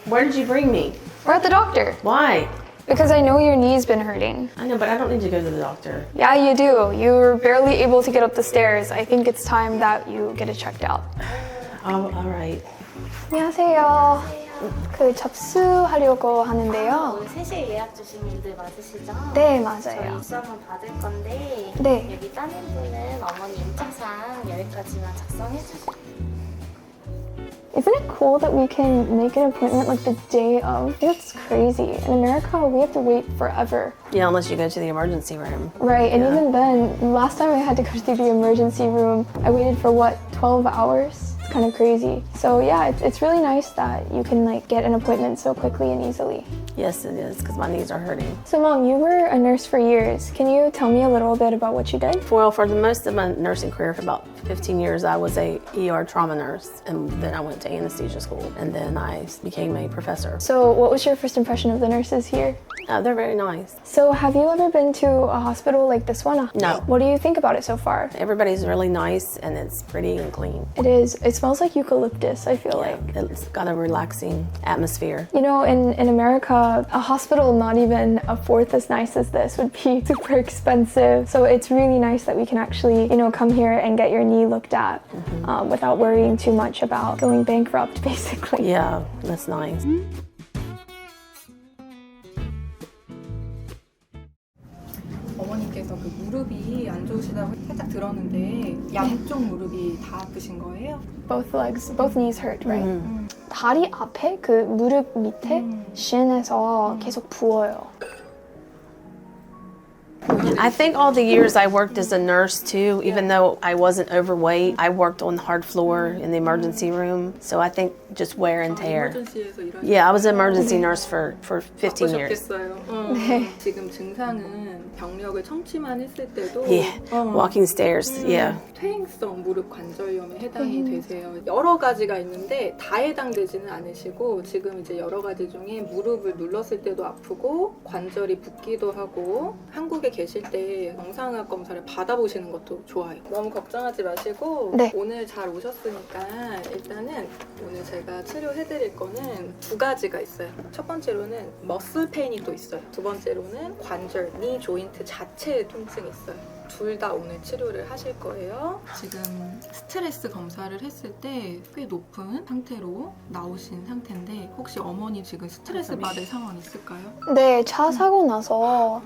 Where did you bring me? We're at the doctor. Why? Because I know your knee's been hurting. I know, but I don't need to go to the doctor. Yeah, you do. You're barely able to get up the stairs. I think it's time that you get it checked out. Oh, all right. 안녕하세요. 그 접수하려고 하는데요. 오늘 3시에 예약 주신 분들 맞으시죠? 네, 저희 맞아요. 입장을 받을 건데 네. 여기 따님분은 어머니 인적사항 여기까지만 작성해 주세요. Isn't it cool that we can make an appointment like the day of? It's crazy. In America, we have to wait forever. Yeah, unless you go to the emergency room. Right, and Yeah. even then, last time I had to go to the emergency room, I waited for what, 12 hours? It's kind of crazy. So yeah, it's really nice that you can like get an appointment so quickly and easily. Yes, it is, because my knees are hurting. So Mom, you were a nurse for years. Can you tell me a little bit about what you did? Well, for the most of my nursing career, for about 15 years, I was a ER trauma nurse, and then I went to anesthesia school, and then I became a professor. So what was your first impression of the nurses here? They're very nice. So have you ever been to a hospital like this one? No. What do you think about it so far? Everybody's really nice, and it's pretty and clean. It is. It smells like eucalyptus, I feel like. It's got a relaxing atmosphere. You know, in America, a hospital not even a fourth as nice as this would be super expensive. So it's really nice that we can actually, you know, come here and get your knee looked at without worrying too much about going bankrupt, basically. Yeah, that's nice. 어머니께서 그 무릎이 안 좋으시다고 살짝 들었는데 양쪽 무릎이 다 아프신 거예요? Both legs, both knees hurt, right? 다리 앞에 그 무릎 밑에 shin에서 계속 부어요. I think all the years I worked as a nurse too, even though I wasn't overweight, I worked on the hard floor in the emergency room. So I think just wear and tear. 에머전시에서 일하시는 Yeah, I was an emergency nurse for 15 years. 바쁘셨겠어요. 네. 지금 증상은 병력을 청취만 했을 때도 Yeah, walking stairs. Yeah. 퇴행성 무릎 관절염에 해당이 되세요. 여러 가지가 있는데 다 해당되지는 않으시고 지금 이제 여러 가지 중에 무릎을 눌렀을 때도 아프고 관절이 붓기도 하고 한국에 계실 때 정상학 검사를 받아보시는 것도 좋아요. 너무 걱정하지 마시고 네. 오늘 잘 오셨으니까 일단은 오늘 제가 치료해드릴 거는 두 가지가 있어요. 첫 번째로는 머슬 페인이 또 있어요. 두 번째로는 관절, 니 조인트 자체에 통증이 있어요. 둘 다 오늘 치료를 하실 거예요. 지금 스트레스 검사를 했을 때 꽤 높은 상태로 나오신 상태인데 혹시 어머니 지금 스트레스 받을 상황 있을까요? 네, 차 사고 나서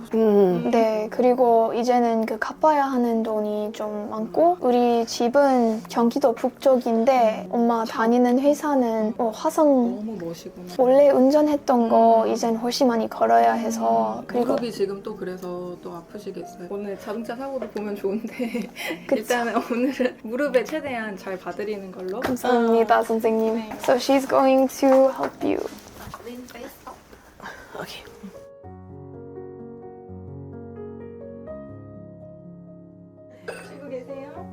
네, 그리고 이제는 그 갚아야 하는 돈이 좀 많고 우리 집은 경기도 북쪽인데 엄마 다니는 회사는 화성 너무 멋이구나. 원래 운전했던 거 이젠 훨씬 많이 걸어야 해서 그리고 무릎이 지금 또 그래서 또 아프시겠어요. 오늘 자동차 사고도 보면 좋은데 그쵸. 일단은 오늘은 무릎에 최대한 잘 봐드리는 걸로. 감사합니다, 선생님. So she's going to help you. Okay. 쉬고 계세요.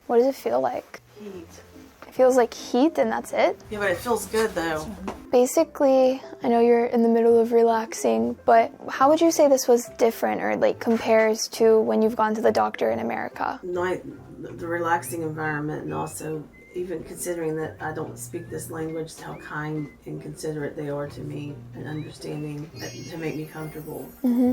What does it feel like? It feels like heat and that's it? Yeah, but it feels good though. Basically, I know you're in the middle of relaxing, but how would you say this was different or like compares to when you've gone to the doctor in America? The relaxing environment, and also even considering that I don't speak this language, how kind and considerate they are to me and understanding to make me comfortable.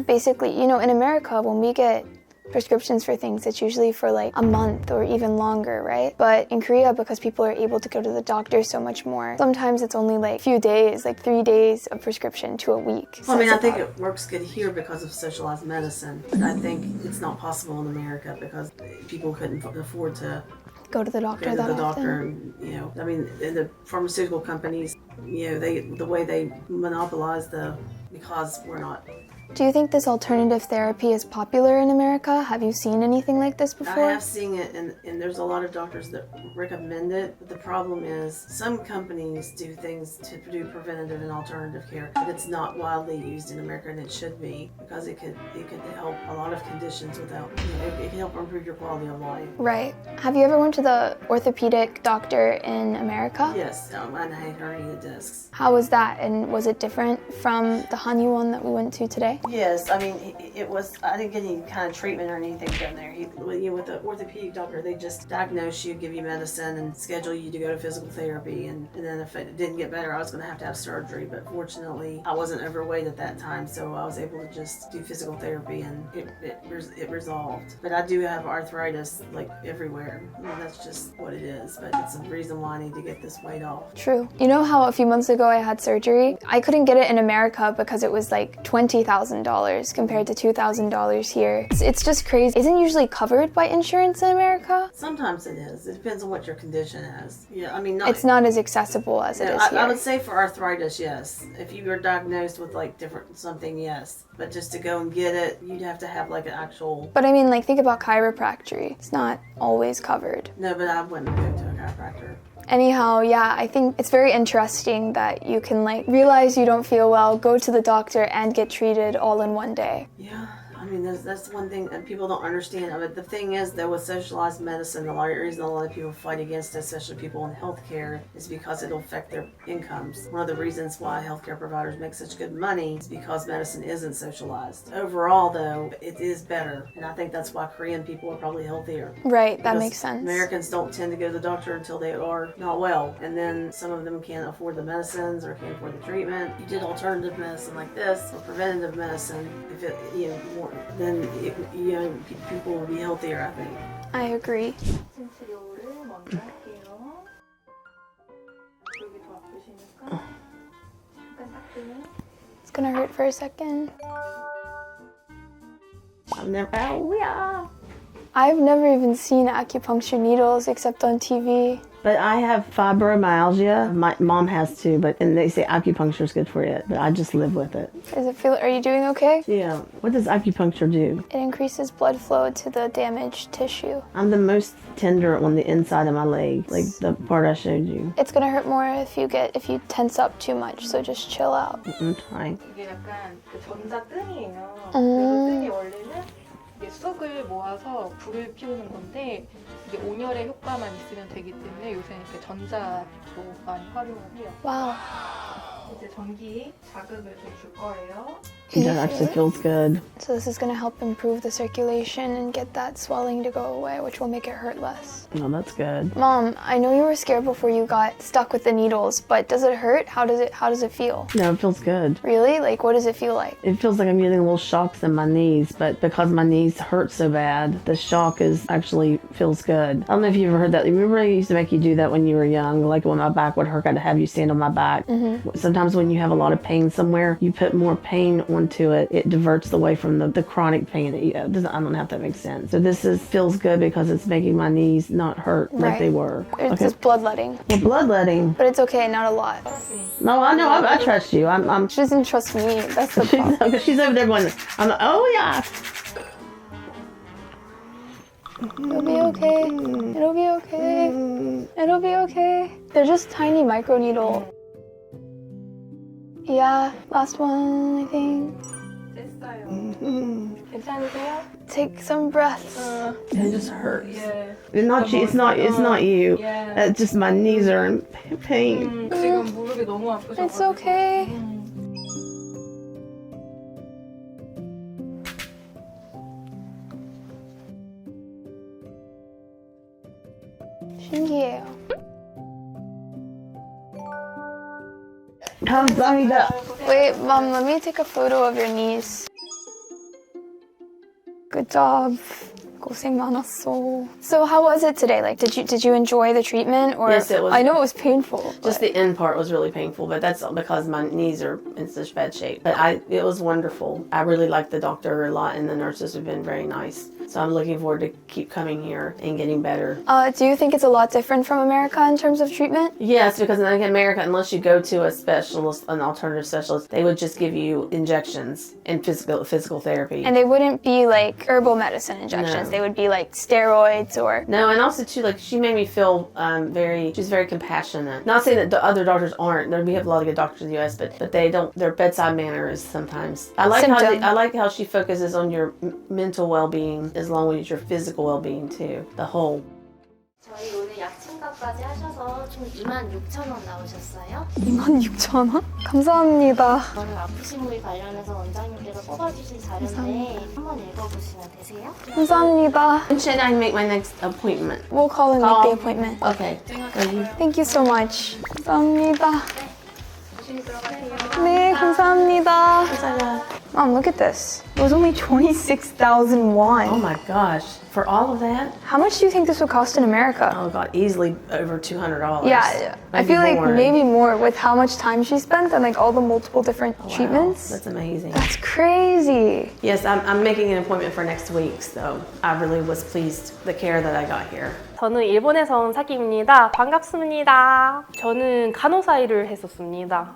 Basically, you know, in America, when we get prescriptions for things, it's usually for like a month or even longer, right? But in Korea, because people are able to go to the doctor so much more, sometimes it's only like a few days, like 3 days of prescription to a week. Well, I mean, So I it's think about- it works good here because of socialized medicine, but I think it's not possible in America because people couldn't afford to go to the doctor go to that the doctor. often. And, you know, I mean, and the pharmaceutical companies, you know, the way they monopolize because we're not. Do you think this alternative therapy is popular in America? Have you seen anything like this I before? have seen it, and there's a lot of doctors that recommend it. But the problem is, some companies do things to do preventative and alternative care, but it's not widely used in America, and it should be because it could help a lot of conditions without. You know, it can help improve your quality of life. Right. Have you ever went to the orthopedic doctor in America? Yes, and I had herniated discs. How was that? And was it different from the Hanyu one that we went to today? Yes, I mean, it was, I didn't get any kind of treatment or anything done there. With the orthopedic doctor, they just diagnose you, give you medicine, and schedule you to go to physical therapy. And then if it didn't get better, I was going to have surgery. But fortunately, I wasn't overweight at that time, so I was able to just do physical therapy, and it resolved. But I do have arthritis, like, everywhere. I mean, that's just what it is. But it's a reason why I need to get this weight off. True. You know how a few months ago I had surgery? I couldn't get it in America because it was like $20,000 compared to $2,000 here. It's just crazy. Isn't it usually covered by insurance in America? Sometimes it is. It depends on what your condition is. Yeah, I mean, It's not as accessible as it is here. I would say for arthritis, yes. If you were diagnosed with like something, yes. But just to go and get it, you'd have to have like an actual. But I mean, like, think about chiropractic. It's not always covered. No, but I wouldn't go to a chiropractor. Anyhow, yeah, I think it's very interesting that you can like realize you don't feel well, go to the doctor, and get treated all in one day. Yeah. I mean, that's one thing that people don't understand. But the thing is, though, with socialized medicine, the reason a lot of people fight against it, especially people in healthcare, is because it'll affect their incomes. One of the reasons why healthcare providers make such good money is because medicine isn't socialized. Overall, though, it is better. And I think that's why Korean people are probably healthier. Right, that Because makes sense. Americans don't tend to go to the doctor until they are not well. And then some of them can't afford the medicines or can't afford the treatment. You did alternative medicine like this, or preventative medicine, if it, then people will be healthier, I think. I agree. 치료를 먼저 할게요. 여기 더 아프시니까 잠깐 닦으면. It's gonna hurt for a second. I've never even seen acupuncture needles except on TV. But I have fibromyalgia. My mom has too, and they say acupuncture is good for it, but I just live with it. Are you doing okay? Yeah. What does acupuncture do? It increases blood flow to the damaged tissue. I'm the most tender on the inside of my leg, like the part I showed you. It's gonna hurt more if you tense up too much, so just chill out. I'm trying. 이게 약간 그 전자등이에요. 그래서 등이 원래는 이게 쑥을 모아서 불을 피우는 건데 이게 온열의 효과만 있으면 되기 때문에 요새는 이렇게 전자로 많이 활용을 해요. Wow. 이제 전기 자극을 좀 줄 거예요. That actually feels good. So this is gonna help improve the circulation and get that swelling to go away, which will make it hurt less. Oh, that's good. Mom, I know you were scared before you got stuck with the needles, but does it hurt? How does it feel? No, it feels good. Really? Like, what does it feel like? It feels like I'm getting little shocks in my knees, but because my knees hurt so bad, the shock actually feels good. I don't know if you ever heard that. Remember I used to make you do that when you were young? Like when my back would hurt, I'd have you stand on my back. Mm-hmm. Sometimes when you have a lot of pain somewhere, you put more pain onto it. It diverts away from the chronic pain that you have. I don't know if that makes sense. So this feels good because it's making my knees not hurt like they were. It's just bloodletting. Well, bloodletting. But it's okay, not a lot. No, I know. I trust you. She doesn't trust me. That's the problem. She's over there going, oh yeah. It'll be okay. It'll be okay. It'll be okay. They're just tiny micro needle. Yeah, last one, I think. 됐어요. 괜찮으세요? Take some breaths. It just hurts. 예. It's not you. Yeah. It's just my knees are in pain. 지금 무릎이 너무 아프셔가지고. It's okay. 신기해요. 감사합니다. Wait, Mom, let me take a photo of your knees. Good job. 고생 많았어. So how was it today? Like, did you enjoy the treatment? Or Yes, it was. I know it was painful. Just the end part was really painful, but that's because my knees are in such bad shape. But it was wonderful. I really liked the doctor a lot, and the nurses have been very nice. So I'm looking forward to keep coming here and getting better. Do you think it's a lot different from America in terms of treatment? Yes, because in America, unless you go to a specialist, an alternative specialist, they would just give you injections and physical therapy. And they wouldn't be like herbal medicine injections. No. They would be like steroids or... No, and also too, like she made me feel she's very compassionate. Not saying that the other doctors aren't. We have a lot of good doctors in the U.S., but they don't. Their bedside manner is sometimes. I like how she focuses on your mental well-being as long as your physical well-being too. The whole. 저희 오늘 약침값까지 하셔서 총 26,000원 나오셨어요. 26,000원? 감사합니다. 이거는 아프신 부위 관련해서 원장님께서 뽑아주신 자료인데 한번 읽어보시면 되세요. 감사합니다. When should I make my next appointment? We'll call and make the appointment. Okay. Thank you so much. 감사합니다. 조심히 들어가세요. 네, 감사합니다. Mom, look at this. It was only 26,000 won. Oh my gosh. For all of that? How much do you think this would cost in America? Oh god, easily over $200. Yeah, I Maybe feel like more. maybe more with how much time she spent and like all the multiple different Wow, treatments. That's amazing. That's crazy. Yes, I'm making an appointment for next week, so I really was pleased the care that I got here. 저는 일본에서 온 사키입니다. 반갑습니다. 저는 간호사 일을 했었습니다.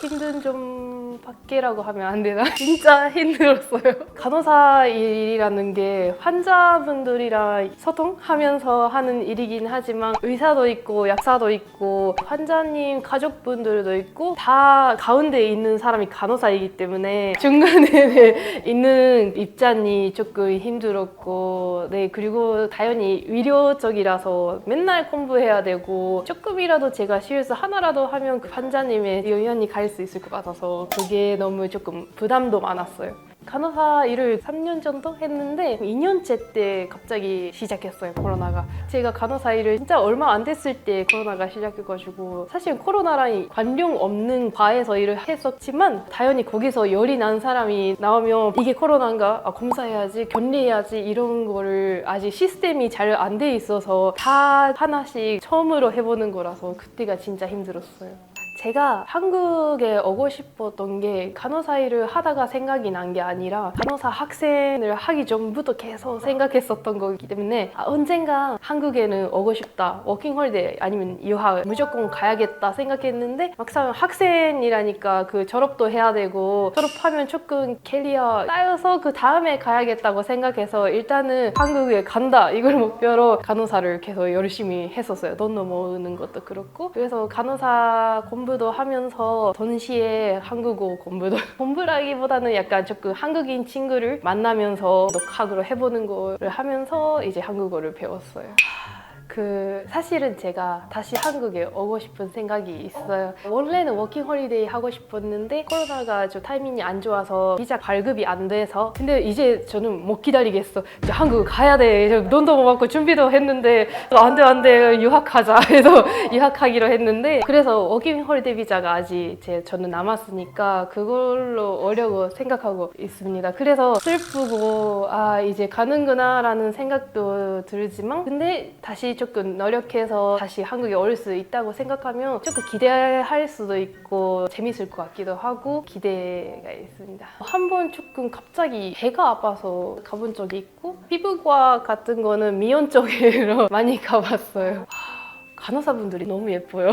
힘든 좀 밖이라고 하면 안 되나? 진짜 힘들었어요. 간호사 일이라는 게 환자분들이랑 소통하면서 하는 일이긴 하지만 의사도 있고 약사도 있고 환자님 가족분들도 있고 다 가운데 있는 사람이 간호사이기 때문에 중간에 있는 입장이 조금 힘들었고 네 그리고 당연히 의료적이라서 맨날 공부해야 되고 조금이라도 제가 실수 하나라도 하면 그 환자님의 의원이 갈 수 있을 것 같아서 그게 너무 조금 부담도 많았어요. 간호사 일을 3년 정도 했는데 2년째 때 갑자기 시작했어요, 코로나가. 제가 간호사 일을 진짜 얼마 안 됐을 때 코로나가 시작해가지고 사실 코로나랑 관련 없는 과에서 일을 했었지만 당연히 거기서 열이 난 사람이 나오면 이게 코로나인가? 아, 검사해야지, 격리해야지 이런 거를 아직 시스템이 잘 안 돼 있어서 다 하나씩 처음으로 해보는 거라서 그때가 진짜 힘들었어요. 제가 한국에 오고 싶었던 게 간호사 일을 하다가 생각이 난 게 아니라 간호사 학생을 하기 전부터 계속 생각했었던 거기 때문에 언젠가 한국에는 오고 싶다, 워킹홀리데이 아니면 유학 무조건 가야겠다 생각했는데 막상 학생이라니까 그 졸업도 해야 되고 졸업하면 조금 캐리어 쌓여서 그 다음에 가야겠다고 생각해서 일단은 한국에 간다 이걸 목표로 간호사를 계속 열심히 했었어요. 돈도 모으는 것도 그렇고 그래서 간호사 공부도 하면서 동시에 한국어 공부도 공부라기보다는 약간 조금 한국인 친구를 만나면서 독학으로 해보는 거를 하면서 이제 한국어를 배웠어요. 사실은 제가 다시 한국에 오고 싶은 생각이 있어요. 원래는 워킹홀리데이 하고 싶었는데 코로나가 좀 타이밍이 안 좋아서 비자 발급이 안 돼서 근데 이제 저는 못 기다리겠어. 이제 한국 가야 돼. 돈도 못 받고 준비도 했는데 안 돼 유학하자 해서 유학하기로 했는데 그래서 워킹홀리데이 비자가 아직 저는 남았으니까 그걸로 오려고 생각하고 있습니다. 그래서 슬프고 이제 가는구나 라는 생각도 들지만 근데 다시 조금 노력해서 다시 한국에 올 수 있다고 생각하면 조금 기대할 수도 있고 재밌을 것 같기도 하고 기대가 있습니다. 한 번 조금 갑자기 배가 아파서 가본 적이 있고 피부과 같은 거는 미용 쪽으로 많이 가봤어요. 간호사분들이 너무 예뻐요.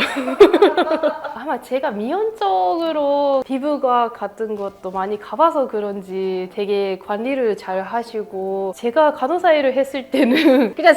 아마 제가 미용 쪽으로 피부과 같은 것도 많이 가봐서 그런지 되게 관리를 잘 하시고 제가 간호사 일을 했을 때는 그냥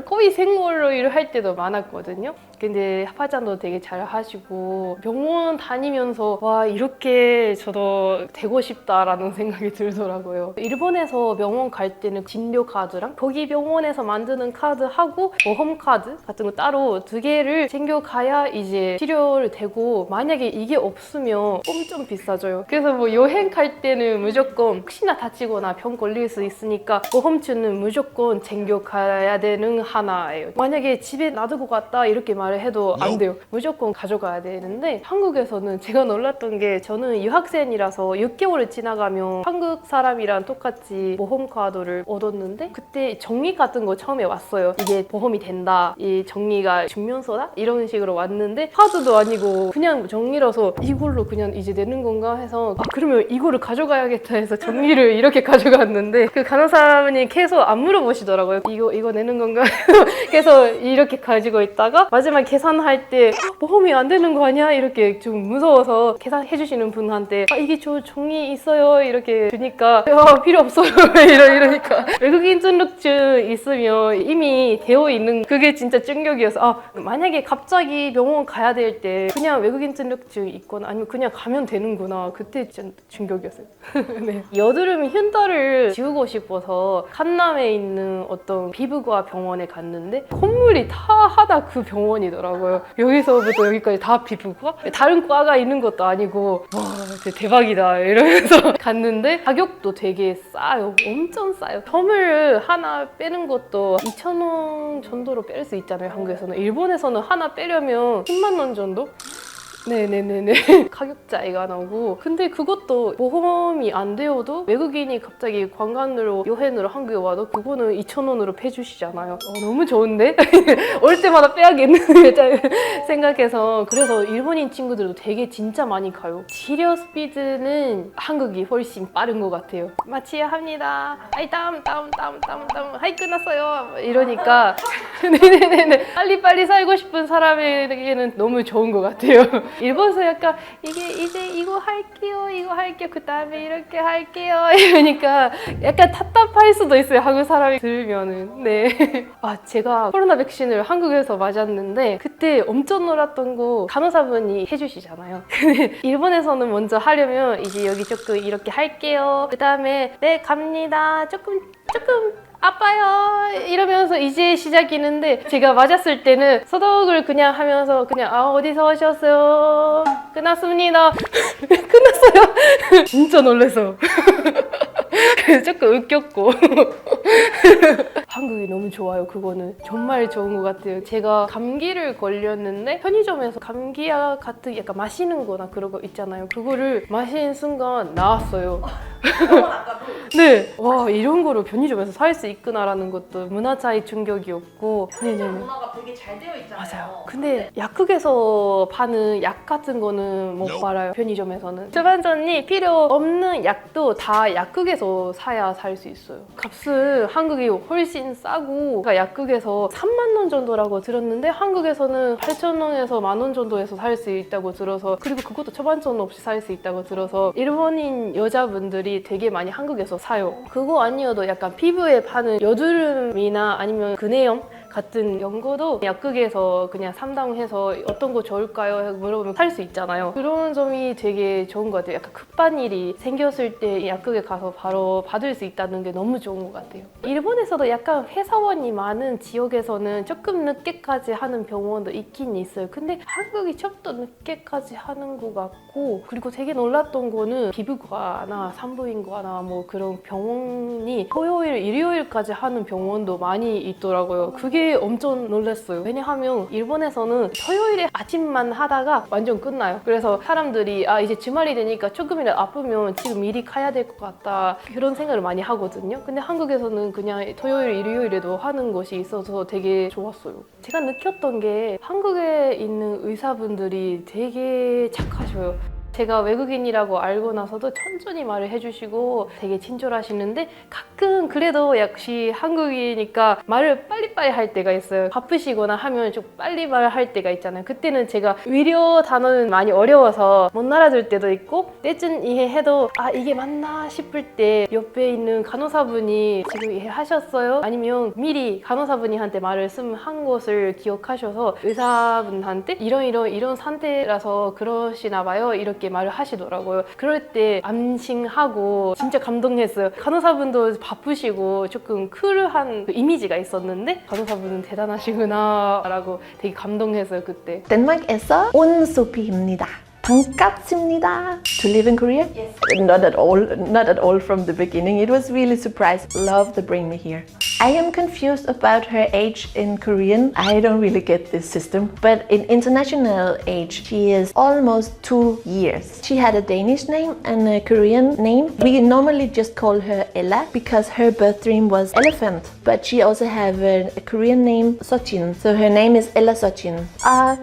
거의 생얼로 일을 할 때도 많았거든요. 근데 화장도 되게 잘 하시고 병원 다니면서 와 이렇게 저도 되고 싶다라는 생각이 들더라고요. 일본에서 병원 갈 때는 진료 카드랑 거기 병원에서 만드는 카드하고 보험 카드 같은 거 따로 2개를 챙겨가야 이제 치료를 되고 만약에 이게 없으면 엄청 비싸져요. 그래서 뭐 여행 갈 때는 무조건 혹시나 다치거나 병 걸릴 수 있으니까 보험주는 무조건 챙겨가야 되는 하나예요. 만약에 집에 놔두고 갔다 이렇게 말을 해도 안 돼요. 무조건 가져가야 되는데 한국에서는 제가 놀랐던 게 저는 유학생이라서 6개월을 지나가면 한국 사람이랑 똑같이 보험 카드를 얻었는데 그때 정리 같은 거 처음에 왔어요. 이게 보험이 된다. 이 정리가 증명서다? 이런 식으로 왔는데 카드도 아니고 그냥 정리라서 이걸로 그냥 이제 내는 건가 해서 그러면 이거를 가져가야겠다 해서 정리를 이렇게 가져갔는데 그 간호사분이 계속 안 물어보시더라고요. 이거 내는 건가? 계속 이렇게 가지고 있다가 마지막에 그냥 계산할 때 보험이 안 되는 거 아니야? 이렇게 좀 무서워서 계산해 주시는 분한테 이게 저 종이 있어요 이렇게 주니까 필요 없어요 이러니까 외국인 등록증 있으면 이미 되어 있는 그게 진짜 충격이었어. 만약에 갑자기 병원 가야 될 때 그냥 외국인 등록증 있거나 아니면 그냥 가면 되는구나. 그때 진짜 충격이었어요. 네. 여드름 흉터를 지우고 싶어서 칸남에 있는 어떤 피부과 병원에 갔는데 건물이 다 하다 그 병원이더라고요. 여기서부터 여기까지 다 피부과? 다른 과가 있는 것도 아니고 와 진짜 대박이다 이러면서 갔는데 가격도 되게 싸요. 엄청 싸요. 점을 하나 빼는 것도 2,000원 정도로 뺄 수 있잖아요. 한국에서는. 일본에서는 하나 빼려면 10만 원 정도? 네네네네. 가격 차이가 나고. 근데 그것도 보험이 안 되어도 외국인이 갑자기 관광으로 여행으로 한국에 와도 그거는 2,000원으로 빼주시잖아요. 너무 좋은데? 올 때마다 빼야겠는데 생각해서. 그래서 일본인 친구들도 되게 진짜 많이 가요. 치료 스피드는 한국이 훨씬 빠른 것 같아요. 마취야 합니다. 아이 다음. 하이 끝났어요. 이러니까 네네네. 빨리빨리 살고 싶은 사람에게는 너무 좋은 것 같아요. 일본에서 약간 이제 이거 할게요 그 다음에 이렇게 할게요 이러니까 약간 답답할 수도 있어요. 한국 사람이 들으면은. 네. 제가 코로나 백신을 한국에서 맞았는데 그때 엄청 놀랐던 거 간호사분이 해주시잖아요. 근데 일본에서는 먼저 하려면 이제 여기 조금 이렇게 할게요. 그 다음에 네 갑니다. 조금 아파요 이러면서 이제 시작이는데 제가 맞았을 때는 소독을 그냥 하면서 그냥 어디서 오셨어요? 끝났습니다. 끝났어요. 진짜 놀라서 조금 웃겼고 한국이 너무 좋아요. 그거는 정말 좋은 것 같아요. 제가 감기를 걸렸는데 편의점에서 감기약 같은 약간 마시는 거나 그런 거 있잖아요. 그거를 마시는 순간 나왔어요. 네. 와 이런 거를 편의점에서 살 수 있구나라는 것도 문화 차이 충격이었고. 네네. 문화가 되게 잘 되어 있잖아요. 맞아요. 근데 약국에서 파는 약 같은 거는 못 팔아요. 편의점에서는. 주반전이 필요 없는 약도 다 약국에서 사야 살 수 있어요. 값은 한국이 훨씬 싸고 약국에서 3만 원 정도라고 들었는데 한국에서는 8,000원에서 10,000원 정도에서 살 수 있다고 들어서 그리고 그것도 처반전 없이 살 수 있다고 들어서 일본인 여자분들이 되게 많이 한국에서 사요. 그거 아니어도 약간 피부에 파는 여드름이나 아니면 근해염 같은 연고도 약국에서 그냥 상담해서 어떤 거 좋을까요? 물어보면 살 수 있잖아요. 그런 점이 되게 좋은 것 같아요. 약간 급한 일이 생겼을 때 약국에 가서 바로 받을 수 있다는 게 너무 좋은 것 같아요. 일본에서도 약간 회사원이 많은 지역에서는 조금 늦게까지 하는 병원도 있긴 있어요. 근데 한국이 좀 더 늦게까지 하는 것 같고 그리고 되게 놀랐던 거는 피부과나 산부인과나 뭐 그런 병원이 토요일, 일요일까지 하는 병원도 많이 있더라고요. 그게 엄청 놀랐어요. 왜냐하면 일본에서는 토요일에 아침만 하다가 완전 끝나요. 그래서 사람들이 이제 주말이 되니까 조금이라도 아프면 지금 미리 가야 될 것 같다 그런 생각을 많이 하거든요. 근데 한국에서는 그냥 토요일, 일요일에도 하는 것이 있어서 되게 좋았어요. 제가 느꼈던 게 한국에 있는 의사분들이 되게 착하셔요. 제가 외국인이라고 알고 나서도 천천히 말을 해주시고 되게 친절하시는데 가끔 그래도 역시 한국이니까 말을 빨리빨리 할 때가 있어요. 바쁘시거나 하면 좀 빨리 말할 때가 있잖아요. 그때는 제가 의료 단어는 많이 어려워서 못 알아들 때도 있고 때쯤 이해해도 이게 맞나 싶을 때 옆에 있는 간호사분이 지금 이해하셨어요? 아니면 미리 간호사분이한테 말을 한 것을 기억하셔서 의사분한테 이런 상태라서 그러시나 봐요. 이렇게 말을 하시더라고요. 그럴 때 안심하고 진짜 감동했어요. 간호사분도 바쁘시고 조금 쿨한 그 이미지가 있었는데 간호사분은 대단하시구나 라고 되게 감동했어요. 그때. 덴마크에서 온 소피입니다. 반갑습니다. To live in Korea? Yes. Not at all from the beginning. It was really surprise. Love to bring me here. I am confused about her age in Korean. I don't really get this system. But in international age, she is almost 2 years. She had a Danish name and a Korean name. We normally just call her Ella because her birth dream was elephant. But she also have a Korean name, Sochin. So her name is Ella Sochin.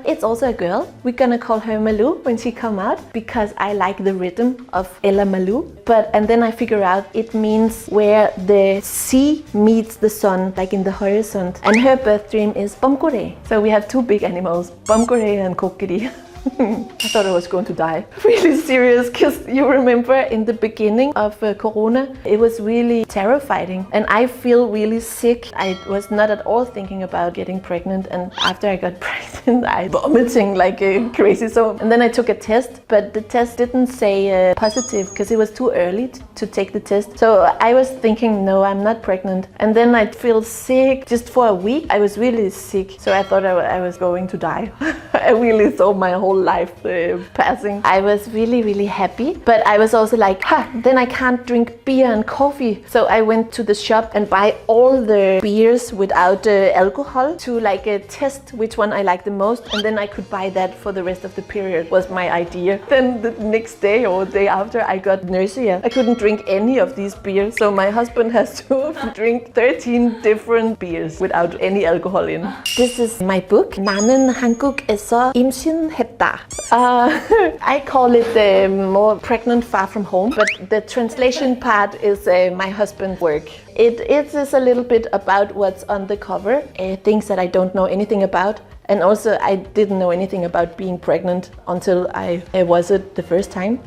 It's also a girl. We're gonna call her Malu when she she come out because I like the rhythm of Ella Malou. And then I figure out it means where the sea meets the sun, like in the horizon. And her birth dream is Bomgore. So we have two big animals, Bomgore and Kokiri. I thought I was going to die. Really serious, because you remember in the beginning of Corona, it was really terrifying. And I feel really sick. I was not at all thinking about getting pregnant. And after I got pregnant, I vomiting like crazy. And then I took a test, but the test didn't say positive because it was too early to take the test. So I was thinking, no, I'm not pregnant. And then I feel sick just for a week. I was really sick. So I thought I was going to die. I really saw my whole life passing. I was really, really happy, but I was also like, then I can't drink beer and coffee. So I went to the shop and buy all the beers without alcohol to like test which one I like the most, and then I could buy that for the rest of the period, was my idea. Then the next day or day after, I got nausea. I couldn't drink any of these beers, so my husband has to drink 13 different beers without any alcohol in. This is my book. 나는 한국에서 임신했다. I call it more pregnant far from home, but the translation part is my husband's work. It is a little bit about what's on the cover, things that I don't know anything about. And also I didn't know anything about being pregnant until I was it the first time.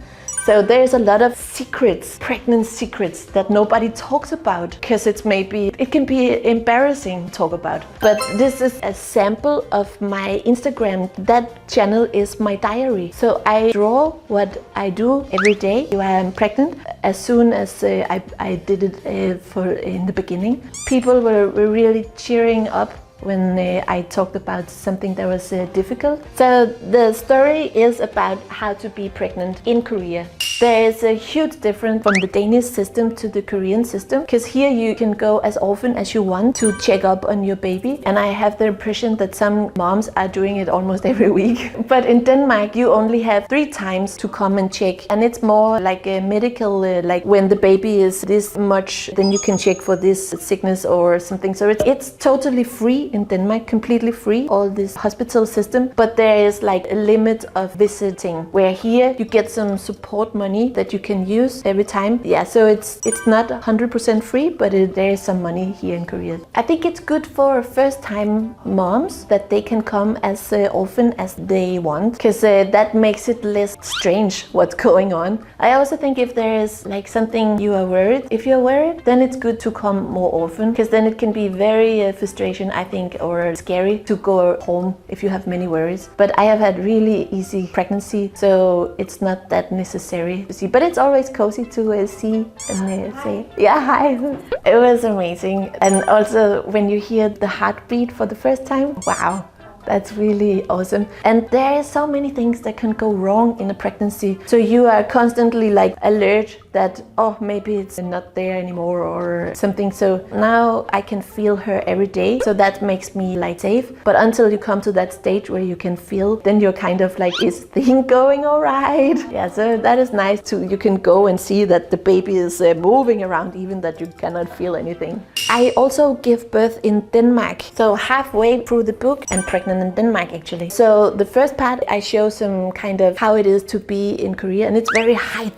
So there's a lot of secrets, pregnant secrets that nobody talks about because it can be embarrassing to talk about. But this is a sample of my Instagram. That channel is my diary. So I draw what I do every day when I'm pregnant. As soon as I did it in the beginning, people were really cheering up when I talked about something that was difficult. So the story is about how to be pregnant in Korea. There is a huge difference from the Danish system to the Korean system, because here you can go as often as you want to check up on your baby, and I have the impression that some moms are doing it almost every week. But in Denmark you only have 3 times to come and check, and it's more like a medical, like when the baby is this much, then you can check for this sickness or something. So it's totally free in Denmark, completely free, all this hospital system, but there is like a limit of visiting, where here you get some support money that you can use every time. Yeah, so it's not 100% free, but there is some money here in Korea. I think it's good for first-time moms that they can come as often as they want, because that makes it less strange what's going on. I also think if there is like something you are worried, if you're worried, then it's good to come more often, because then it can be very frustration, I think, or scary to go home if you have many worries. But I have had really easy pregnancy, so it's not that necessary to see. But it's always cozy to see and say, yeah, hi. It was amazing. And also when you hear the heartbeat for the first time, wow. That's really awesome. And there are so many things that can go wrong in a pregnancy. So you are constantly like alert that, oh, maybe it's not there anymore or something. So now I can feel her every day. So that makes me like safe. But until you come to that stage where you can feel, then you're kind of like, is thing going all right? Yeah, so that is nice too. You can go and see that the baby is moving around, even that you cannot feel anything. I also give birth in Denmark. So halfway through the book, and pregnant in Denmark actually. So the first part I show some kind of how it is to be in Korea, and it's very high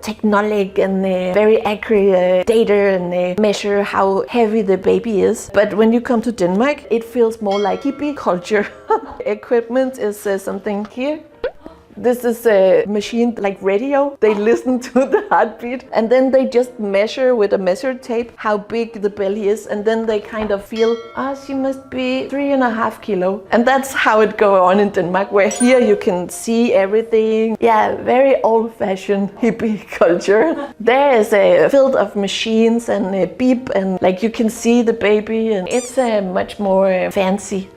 technology and very accurate data, and measure how heavy the baby is. But when you come to Denmark, it feels more like hippie culture. Equipment is something here. This is a machine like radio. They listen to the heartbeat, and then they just measure with a measure tape how big the belly is, and then they kind of feel, she must be 3.5 kilos. And that's how it goes on in Denmark, where here you can see everything. Yeah, very old-fashioned hippie culture. There is a field of machines and a beep, and like you can see the baby, and it's much more fancy.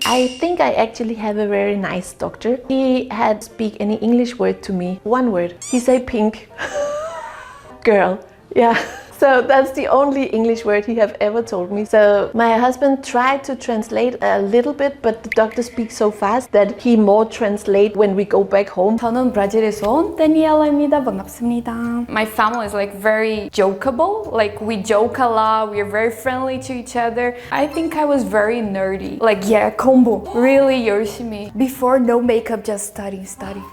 I think I actually have a very nice doctor. He had speak any English word to me. One word. He said pink. Girl. Yeah. So that's the only English word he have ever told me. So my husband tried to translate a little bit, but the doctor speaks so fast that he more translate when we go back home. 저는 브라질에서 온 다니엘라입니다. 반갑습니다. My family is like very jokeable. Like we joke a lot. We are very friendly to each other. I think I was very nerdy. Like yeah, combo. Really 열심히. Before no makeup, just study.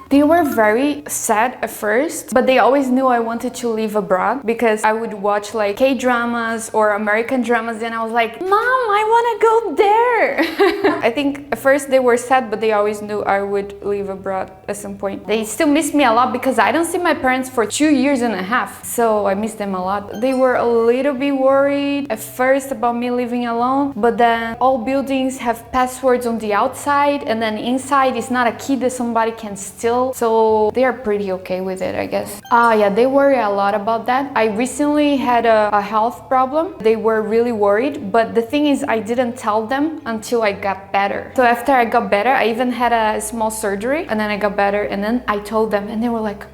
They were very sad at first, but they always knew I wanted to live abroad because I would watch like K-dramas or American dramas and I was like, Mom, I want to go there. I think at first they were sad, but they always knew I would live abroad at some point. They still miss me a lot because I don't see my parents for 2 years and a half, so I miss them a lot. They were a little bit worried at first about me living alone, but then all buildings have passwords on the outside and then inside is not a key that somebody can steal, so they are pretty okay with it, I guess. Yeah, they worry a lot about that. I recently had a health problem. They were really worried, but the thing is I didn't tell them until I got better. So after I got better, I even had a small surgery and then I got better and then I told them and they were like,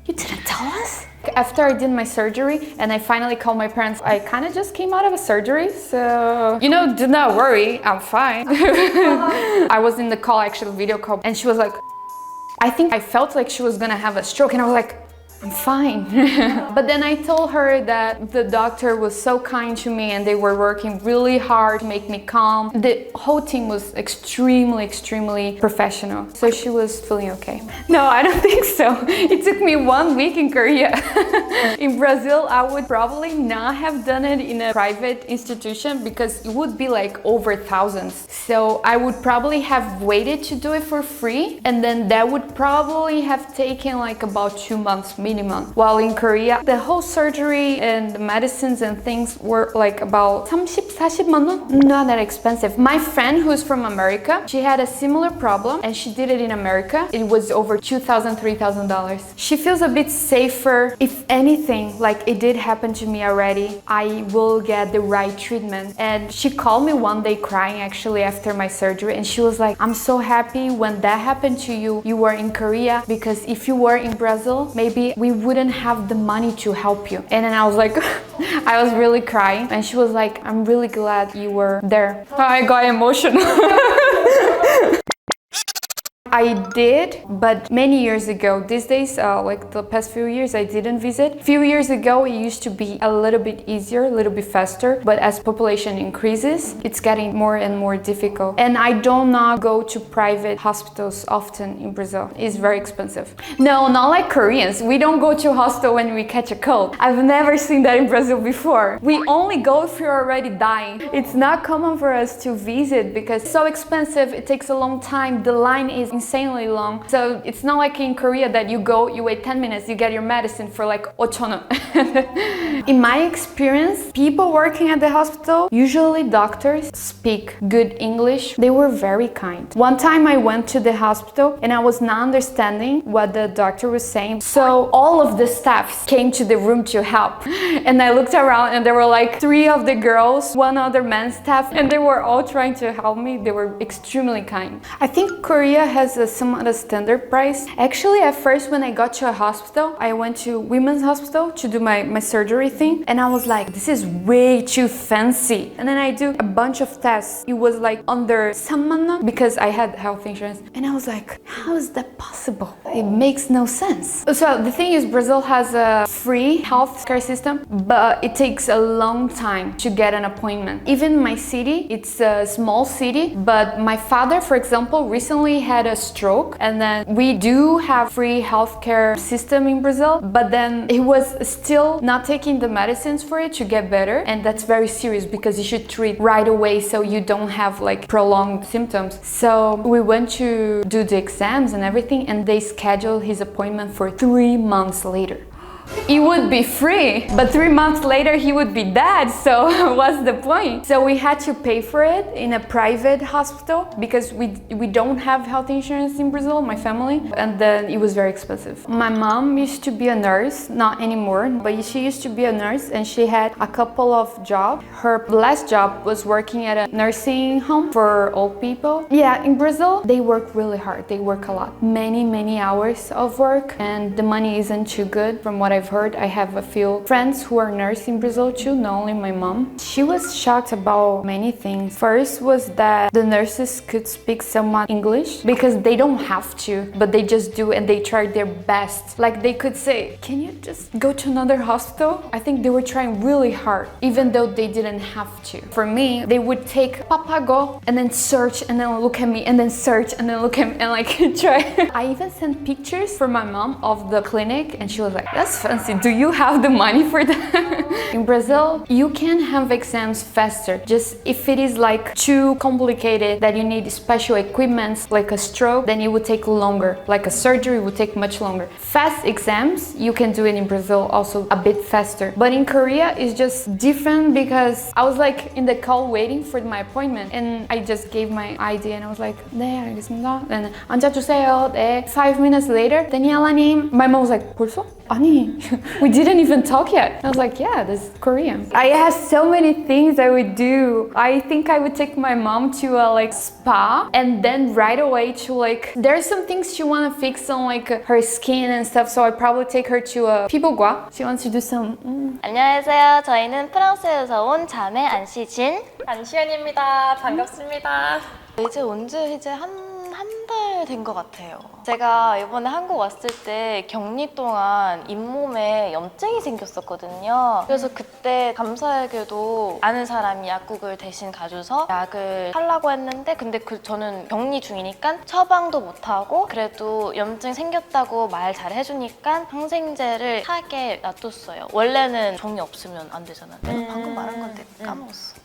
you didn't tell us? After I did my surgery and I finally called my parents, I kind of just came out of a surgery, so you know, do not worry, I'm fine. I was in the call, actually video call, and she was like, I think I felt like she was gonna have a stroke and I was like, I'm fine. But then I told her that the doctor was so kind to me and they were working really hard to make me calm. The whole team was extremely professional. So she was feeling okay. No, I don't think so. It took me 1 week in Korea. In Brazil, I would probably not have done it in a private institution because it would be like over thousands. So I would probably have waited to do it for free and then that would probably have taken like about 2 months minimum. While in Korea, the whole surgery and the medicines and things were like about 30-40만 원? Not that expensive. My friend who's from America, she had a similar problem and she did it in America. It was over $2,000, $3,000. She feels a bit safer. If anything, like it did happen to me already, I will get the right treatment. And she called me one day crying actually after my surgery and she was like, I'm so happy when that happened to you, you were in Korea, because if you were in Brazil, maybe we wouldn't have the money to help you. And then I was like, I was really crying. And she was like, I'm really glad you were there. I got emotional. I did, but many years ago. These days, like the past few years, I didn't visit. A few years ago, it used to be a little bit easier, a little bit faster, but as population increases, it's getting more and more difficult. And I do not go to private hospitals often in Brazil. It's very expensive. No, not like Koreans. We don't go to hospital when we catch a cold. I've never seen that in Brazil before. We only go if you're already dying. It's not common for us to visit because it's so expensive. It takes a long time. The line is insanely long. So it's not like in Korea that you go, you wait 10 minutes, you get your medicine for like 5,000원. In my experience, people working at the hospital, usually doctors, speak good English. They were very kind. One time I went to the hospital and I was not understanding what the doctor was saying. So all of the staffs came to the room to help. And I looked around and there were like 3 of the girls, 1 other man staff, and they were all trying to help me. They were extremely kind. I think Korea has a somewhat a standard price. Actually, at first when I got to a hospital, I went to women's hospital to do my surgery thing, and I was like, this is way too fancy. And then I do a bunch of tests. It was like under 3만 원 because I had health insurance, and I was like, how is that possible? It makes no sense. So the thing is, Brazil has a free health care system, but it takes a long time to get an appointment. Even my city, it's a small city, but my father, for example, recently had a stroke, and then we do have free healthcare system in Brazil, but then he was still not taking the medicines for it to get better, and that's very serious because you should treat right away so you don't have like prolonged symptoms. So we went to do the exams and everything, and they scheduled his appointment for 3 months later. It would be free, but 3 months later he would be dead, so what's the point? So we had to pay for it in a private hospital because we don't have health insurance in Brazil, my family, and then it was very expensive. My mom used to be a nurse, not anymore, but she used to be a nurse and she had a couple of jobs. Her last job was working at a nursing home for old people. Yeah, in Brazil, they work really hard. They work a lot. Many hours of work, and the money isn't too good from what I've I've heard, I have a few friends who are nurses in Brazil too, not only my mom. She was shocked about many things. First was that the nurses could speak somewhat English because they don't have to, but they just do and they try their best. Like they could say, can you just go to another hospital? I think they were trying really hard, even though they didn't have to. For me, they would take Papago and then search and then look at me and then search and then look at me and like try. I even sent pictures for my mom of the clinic and she was like, that's fancy, do you have the money for that? In Brazil, you can have exams faster. Just if it is like too complicated that you need special equipment like a stroke, then it would take longer. Like a surgery would take much longer. Fast exams, you can do it in Brazil also a bit faster. But in Korea, it's just different because I was like in the call waiting for my appointment and I just gave my ID and I was like, 네, 알겠습니다. And 앉아주세요. 네. 5 minutes later, 다니엘라님. My mom was like, 벌써? 아니, we didn't even talk yet. I was like, yeah, this is Korean. I had so many things I would do. I think I would take my mom to a like spa and then right away to like, there's some things she want to fix on like her skin and stuff. So I'd probably take her to a 피부과. She wants to do some. 안녕하세요. 저희는 프랑스에서 온 자매 안시진. 안시연입니다. 반갑습니다. 이제 언제 이제 한 달 된 것 같아요. 제가 이번에 한국 왔을 때 격리 동안 잇몸에 염증이 생겼었거든요. 그래서 그때 감사하게도 아는 사람이 약국을 대신 가줘서 약을 하려고 했는데 근데 저는 격리 중이니까 처방도 못하고 그래도 염증 생겼다고 말 잘 해주니까 항생제를 사게 놔뒀어요. 원래는 종이 없으면 안 되잖아. 내가 방금 말한 건데 까먹었어.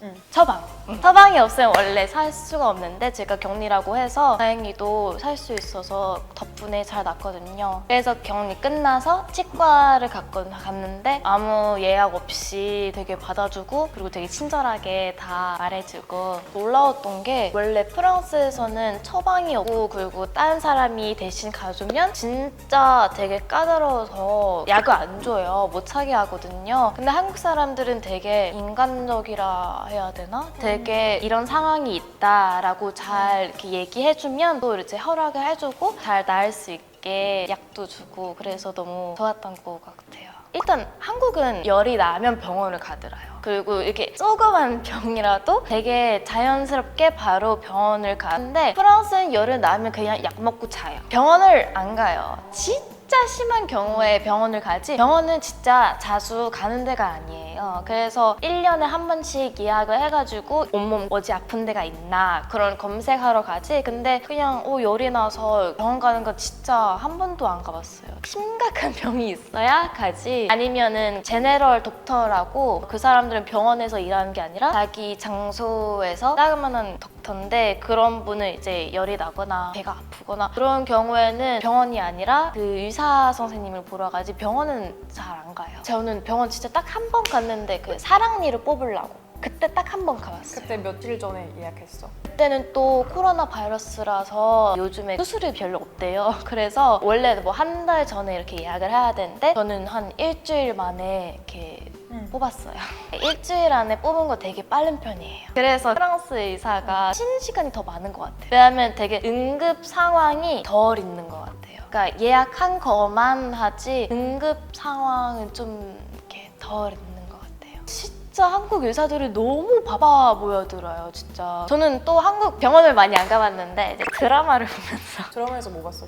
처방이 없으면 원래 살 수가 없는데 제가 격리라고 해서 다행히도 살 수 있어서 덕분에 잘 낫거든요. 그래서 격리 끝나서 치과를 갔는데 아무 예약 없이 되게 받아주고 그리고 되게 친절하게 다 말해주고 놀라웠던 게 원래 프랑스에서는 처방이 없고 그리고 다른 사람이 대신 가주면 진짜 되게 까다로워서 약을 안 줘요. 못 차게 하거든요. 근데 한국 사람들은 되게 인간적이라 해야 되나? 되게 이런 상황이 있다라고 잘 이렇게 얘기해주면 또 이제 허락을 해주고 잘 나을 수 있게 약도 주고 그래서 너무 좋았던 것 같아요. 일단 한국은 열이 나면 병원을 가더라요. 그리고 이렇게 조그만 병이라도 되게 자연스럽게 바로 병원을 가는데 프랑스는 열이 나면 그냥 약 먹고 자요. 병원을 안 가요. 진짜 심한 경우에 병원을 가지 병원은 진짜 자주 가는 데가 아니에요. 그래서 1년에 한 번씩 예약을 해가지고 온몸 어디 아픈 데가 있나 그런 검색하러 가지 근데 그냥 열이 나서 병원 가는 거 진짜 한 번도 안 가봤어요. 심각한 병이 있어야 가지 아니면은 제네럴 덕터라고 그 사람들은 병원에서 일하는 게 아니라 자기 장소에서 자그마한 덕터인데 그런 분은 이제 열이 나거나 배가 아프거나 그런 경우에는 병원이 아니라 그 의사 선생님을 보러 가지 병원은 잘 안 가요. 저는 병원 진짜 딱 한 번 갔는데 그 사랑니를 뽑으려고 그때 딱 한 번 가봤어요. 그때 며칠 전에 예약했어. 그때는 또 코로나 바이러스라서 요즘에 수술이 별로 없대요. 그래서 원래 뭐 한 달 전에 이렇게 예약을 해야 되는데 저는 한 일주일 만에 이렇게 뽑았어요. 일주일 안에 뽑은 거 되게 빠른 편이에요. 그래서 프랑스 의사가 쉬는 시간이 더 많은 것 같아요. 왜냐면 되게 응급 상황이 덜 있는 것 같아요. 그러니까 예약한 거만 하지 응급 상황은 좀 이렇게 덜 있는 것 같아요. 진짜 한국 의사들이 너무 바빠 보여들어요, 진짜. 저는 또 한국 병원을 많이 안 가봤는데 이제 드라마를 보면서 드라마에서 뭐 봤어?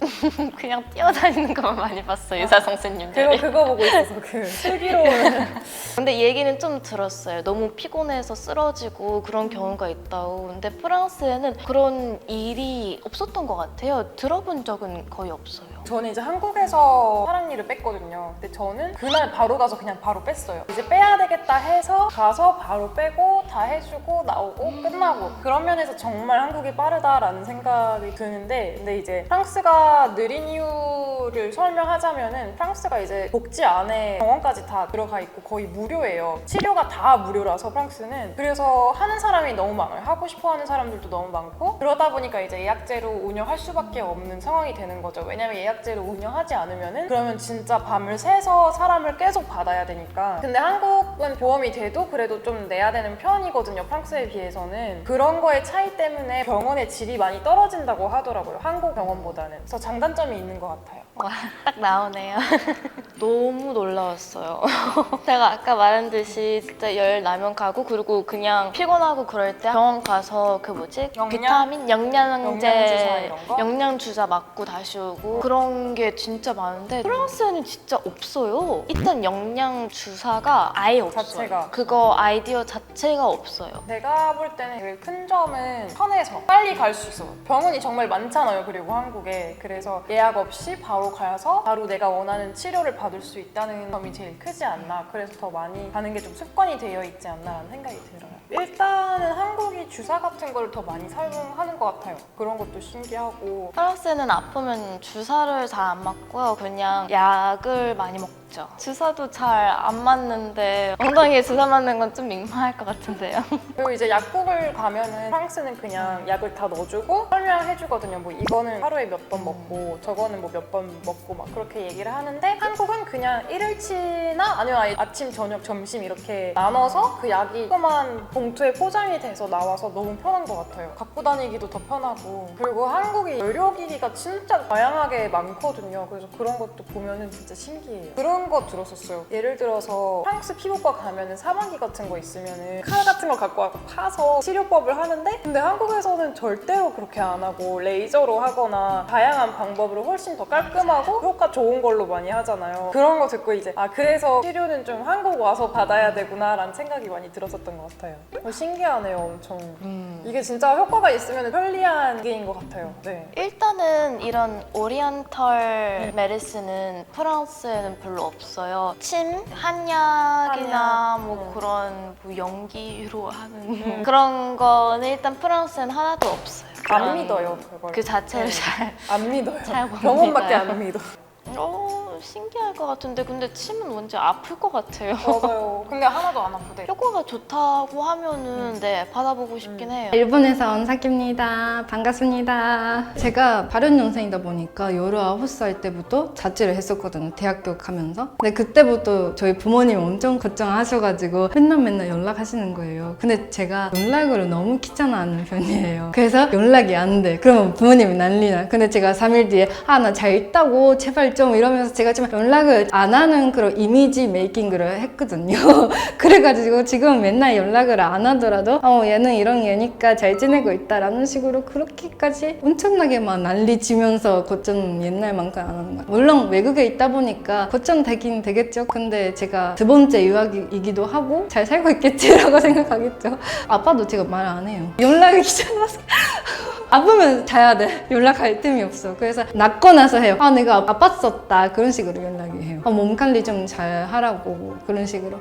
그냥 뛰어다니는 것만 많이 봤어요, 의사 선생님들이. 그거 보고 있어서 그 슬기로운. 근데 얘기는 좀 들었어요. 너무 피곤해서 쓰러지고 그런 경우가 있다고. 근데 프랑스에는 그런 일이 없었던 것 같아요. 들어본 적은 거의 없어요. 저는 이제 한국에서 사랑니를 뺐거든요. 근데 저는 그날 바로 가서 그냥 바로 뺐어요. 이제 빼야 되겠다 해서 가서 바로 빼고 다 해주고 나오고 끝나고 그런 면에서 정말 한국이 빠르다라는 생각이 드는데 근데 이제 프랑스가 느린 이유를 설명하자면은 프랑스가 이제 복지 안에 병원까지 다 들어가 있고 거의 무료예요. 치료가 다 무료라서 프랑스는 그래서 하는 사람이 너무 많아요. 하고 싶어 하는 사람들도 너무 많고 그러다 보니까 이제 예약제로 운영할 수밖에 없는 상황이 되는 거죠. 왜냐면 예약 예약제를 운영하지 않으면은 그러면 진짜 밤을 새서 사람을 계속 받아야 되니까. 근데 한국은 보험이 돼도 그래도 좀 내야 되는 편이거든요, 프랑스에 비해서는. 그런 거의 차이 때문에 병원의 질이 많이 떨어진다고 하더라고요, 한국 병원보다는. 그래서 장단점이 있는 것 같아요. 와, 딱 나오네요. 너무 놀라웠어요. 제가 아까 말한 듯이 진짜 열 나면 가고, 그리고 그냥 피곤하고 그럴 때 병원 가서 그 뭐지? 비타민? 영양제, 영양주사 이런 거? 영양주사 맞고 다시 오고 그런 게 진짜 많은데 프랑스에는 진짜 없어요. 일단 영양주사가 아예 없어요. 자체가. 그거 아이디어 자체가 없어요. 제가 볼 때는 제일 큰 점은 편해서 빨리 갈 수 있어. 병원이 정말 많잖아요, 그리고 한국에. 그래서 예약 없이 바로 가서 바로 내가 원하는 치료를 받을 수 있다는 점이 제일 크지 않나. 그래서 더 많이 가는 게 좀 습관이 되어 있지 않나라는 생각이 들어요. 일단은 한국이 주사 같은 걸 더 많이 사용하는 것 같아요. 그런 것도 신기하고. 프랑스는 아프면 주사를 잘 안 맞고요. 그냥 약을 많이 먹죠. 주사도 잘 안 맞는데 엉덩이에 주사 맞는 건 좀 민망할 것 같은데요. 그리고 이제 약국을 가면은 프랑스는 그냥 약을 다 넣어주고 설명해주거든요. 뭐 이거는 하루에 몇 번 먹고 저거는 뭐 몇 번 먹고 막 그렇게 얘기를 하는데, 한국은 그냥 1일치나 아니면 아예 아침, 저녁, 점심 이렇게 나눠서 그 약이 조그만 봉투에 포장이 돼서 나와서 너무 편한 것 같아요. 갖고 다니기도 더 편하고. 그리고 한국이 의료기기가 진짜 다양하게 많거든요. 그래서 그런 것도 보면은 진짜 신기해요. 그런 거 들었었어요. 예를 들어서 프랑스 피부과 가면은 사방기 같은 거 있으면은 칼 같은 거 갖고 와서 파서 치료법을 하는데, 근데 한국에서는 절대로 그렇게 안 하고 레이저로 하거나 다양한 방법으로 훨씬 더 깔끔하고 효과 좋은 걸로 많이 하잖아요. 그런 거 듣고 이제 그래서 치료는 좀 한국 와서 받아야 되구나 라는 생각이 많이 들었었던 것 같아요. 신기하네요, 엄청. 이게 진짜 효과가 있으면 편리한 기계인 것 같아요. 네. 일단은 이런 오리엔털 메디슨은 프랑스에는 별로 없어요. 침, 한약이나 뭐 그런 뭐 연기로 하는 그런 거는 일단 프랑스에는 하나도 없어요. 안 믿어요, 그걸. 그 자체를 안 믿어요. 잘 못 병원밖에 믿어요. 안 믿어. 신기할 것 같은데, 근데 침은 왠지 아플 것 같아요. 맞아요. 근데 하나도 안 아프대. 효과가 좋다고 하면은 네, 받아보고 싶긴 해요. 일본에서 온 사키입니다. 반갑습니다. 제가 발현 영상이다 보니까 19살 때부터 자취를 했었거든요, 대학교 가면서. 근데 그때부터 저희 부모님 엄청 걱정하셔가지고 맨날 연락하시는 거예요. 근데 제가 연락을 너무 귀찮아하는 편이에요. 그래서 연락이 안 돼. 그러면 부모님이 난리나. 근데 제가 3일 뒤에 나 잘 있다고 제발 좀 이러면서 제가 좀 연락을 안 하는 그런 이미지 메이킹을 했거든요. 그래가지고 지금 맨날 연락을 안 하더라도 얘는 이런 얘니까 잘 지내고 있다라는 식으로 그렇게까지 엄청나게 막 난리 치면서 걱정 옛날만큼 안 하는 거예요. 물론 외국에 있다 보니까 걱정 되긴 되겠죠. 근데 제가 두 번째 유학이기도 하고 잘 살고 있겠지라고 생각하겠죠. 아빠도 제가 말 안 해요. 연락이 귀찮아서. 아프면 자야 돼. 연락할 틈이 없어. 그래서 낫고 나서 해요. 내가 아팠었다. 그런 식으로 연락이 해요. 몸 관리 좀 잘 하라고. 그런 식으로.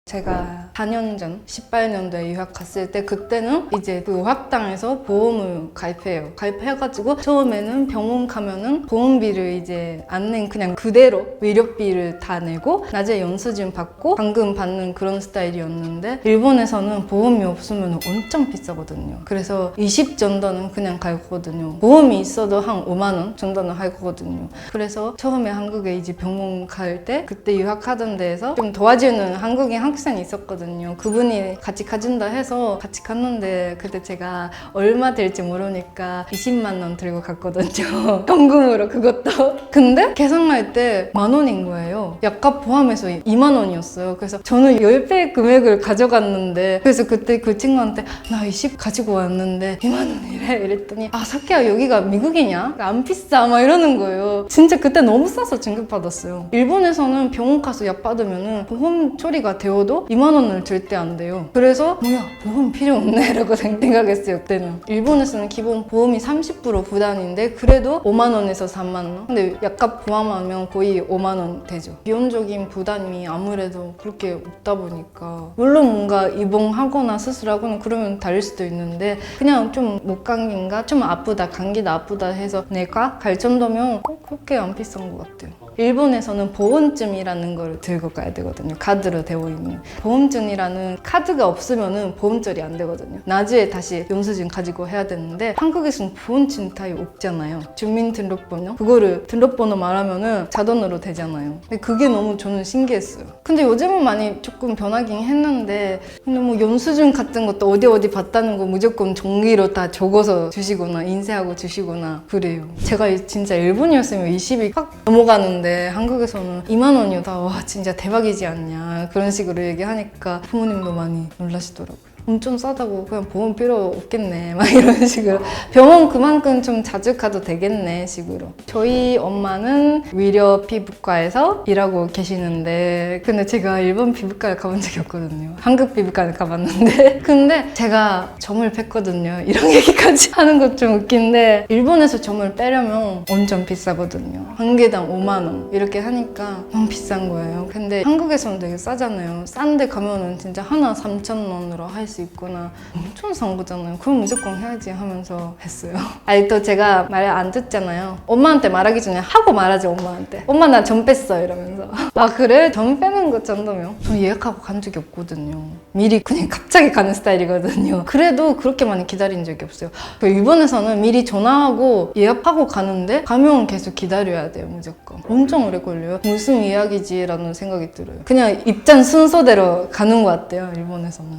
제가 4년 전 18년도에 유학 갔을 때 그때는 이제 그 유학당에서 보험을 가입해요. 가입해가지고 처음에는 병원 가면은 보험비를 이제 안 낸 그냥 그대로 위력비를 다 내고 낮에 영수증 받고 방금 받는 그런 스타일이었는데, 일본에서는 보험이 없으면 엄청 비싸거든요. 그래서 20 정도는 그냥 갈 거거든요. 보험이 있어도 한 5만 원 정도는 할 거거든요. 그래서 처음에 한국에 이제 병원 갈 때 그때 유학하던 데에서 좀 도와주는 한국인 학생이 있었거든요. 그분이 같이 가준다 해서 같이 갔는데 그때 제가 얼마 될지 모르니까 20만 원 들고 갔거든요. 현금으로 그것도. 근데 계산할 때 10,000원인 거예요. 약값 포함해서 2만 원이었어요. 그래서 저는 10배 금액을 가져갔는데, 그래서 그때 그 친구한테 나 20 가지고 왔는데 2만 원이래 이랬더니 사키야 여기가 미국이냐? 안 비싸 막 이러는 거예요. 진짜 그때 너무 싸서 충격받았어요. 일본에서는 병원 가서 약 받으면 보험 처리가 되어도 2만 원을 절대 안 돼요. 그래서 뭐야 보험 필요 없네 라고 생각했어요 그때는. 일본에서는 기본 보험이 30% 부담인데 그래도 5만 원에서 3만 원. 근데 약값 포함하면 거의 5만 원 되죠. 비용적인 부담이 아무래도 그렇게 없다 보니까, 물론 뭔가 입원하거나 수술하거나 그러면 다를 수도 있는데 그냥 좀 목 감기인가 좀 아프다 감기다 아프다 해서 내가 갈 정도면 그렇게 안 비싼 것 같아요. 일본에서는 보험증이라는 걸 들고 가야 되거든요. 카드로 되어 있는. 보험증이라는 카드가 없으면은 보험절이 안 되거든요. 나중에 다시 영수증 가지고 해야 되는데 한국에서는 보험증 타입 없잖아요. 주민등록번호? 그거를 등록번호 말하면은 자동으로 되잖아요. 근데 그게 너무 저는 신기했어요. 근데 요즘은 많이 조금 변하긴 했는데 근데 뭐 영수증 같은 것도 어디 봤다는 거 무조건 종이로 다 적어서 주시거나 인쇄하고 주시거나 그래요. 제가 진짜 일본이었으면 20이 확 넘어가는데 한국에서는 2만 원이다. 와 진짜 대박이지 않냐 그런 식으로 얘기하니까 부모님도 많이 놀라시더라고요. 엄청 싸다고 그냥 보험 필요 없겠네 막 이런 식으로 병원 그만큼 좀 자주 가도 되겠네 식으로. 저희 엄마는 위려 피부과에서 일하고 계시는데 근데 제가 일본 피부과를 가본 적이 없거든요. 한국 피부과를 가봤는데 근데 제가 점을 뺐거든요. 이런 얘기까지 하는 것 좀 웃긴데 일본에서 점을 빼려면 엄청 비싸거든요. 한 개당 5만 원 이렇게 하니까 너무 비싼 거예요. 근데 한국에서는 되게 싸잖아요. 싼데 가면은 진짜 하나 3,000원으로 할 수 있구나. 엄청 싼 거잖아요. 그럼 무조건 해야지 하면서 했어요. 아니 또 제가 말 안 듣잖아요. 엄마한테 말하기 전에 하고 말하지 엄마한테. 엄마 나 점 뺐어 이러면서. 아 그래? 점 빼는 것 정도면? 저 예약하고 간 적이 없거든요. 미리 그냥 갑자기 가는 스타일이거든요. 그래도 그렇게 많이 기다린 적이 없어요. 일본에서는 미리 전화하고 예약하고 가는데 가면 계속 기다려야 돼요 무조건. 엄청 오래 걸려요. 무슨 예약이지 라는 생각이 들어요. 그냥 입장 순서대로 가는 것 같아요 일본에서는.